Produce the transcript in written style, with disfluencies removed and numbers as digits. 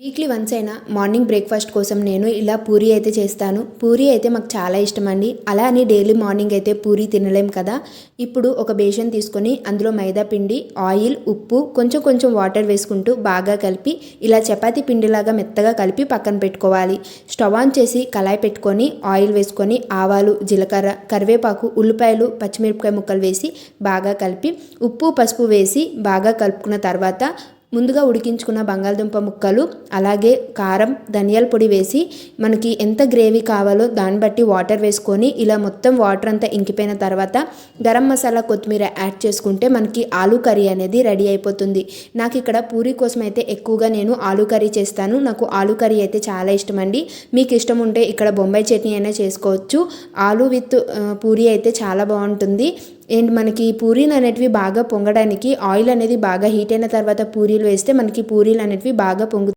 Weekly once అయినా morning breakfast కోసం నేను ఇలా పూరీ అయితే చేస్తాను. పూరీ అయితే మాకు చాలా ఇష్టం అండి. అలా అని డైలీ మార్నింగ్ అయితే పూరీ తినలేం కదా. ఇప్పుడు ఒక బేషన్ తీసుకొని అందులో మైదా పిండి, ఆయిల్, ఉప్పు, కొంచెం కొంచెం వాటర్ వేసుకుంటూ బాగా కలిపి ఇలా చపాతీ పిండిలాగా మెత్తగా కలిపి పక్కన పెట్టుకోవాలి. స్టవ్ ఆన్ చేసి కళాయి పెట్టుకొని ఆయిల్ వేసుకొని ఆవాలు, జీలకర్ర, కరివేపాకు, ఉల్లిపాయలు, పచ్చిమిరపకాయ ముక్కలు వేసి బాగా కలిపి ఉప్పు, పసుపు వేసి బాగా కలుపుకున్న తర్వాత ముందుగా ఉడికించుకున్న బంగాళదుంప ముక్కలు, అలాగే కారం, ధనియాల పొడి వేసి మనకి ఎంత గ్రేవీ కావాలో దాన్ని బట్టి వాటర్ వేసుకొని ఇలా మొత్తం వాటర్ అంతా ఇంకిపోయిన తర్వాత గరం మసాలా, కొత్తిమీర యాడ్ చేసుకుంటే మనకి ఆలూ కర్రీ అనేది రెడీ అయిపోతుంది. నాకు ఇక్కడ పూరీ కోసం అయితే ఎక్కువగా నేను ఆలూ కర్రీ చేస్తాను. నాకు ఆలూ కర్రీ అయితే చాలా ఇష్టం అండి. మీకు ఇష్టం ఉంటే ఇక్కడ బొంబాయి చట్నీ అయినా చేసుకోవచ్చు. ఆలూ విత్ పూరీ అయితే చాలా బాగుంటుంది. అండ్ మనకి పూరీలు అనేటివి బాగా పొంగడానికి ఆయిల్ అనేది బాగా హీట్ అయిన తర్వాత పూరీలు వేస్తే మనకి పూరీలు అనేటివి బాగా పొంగు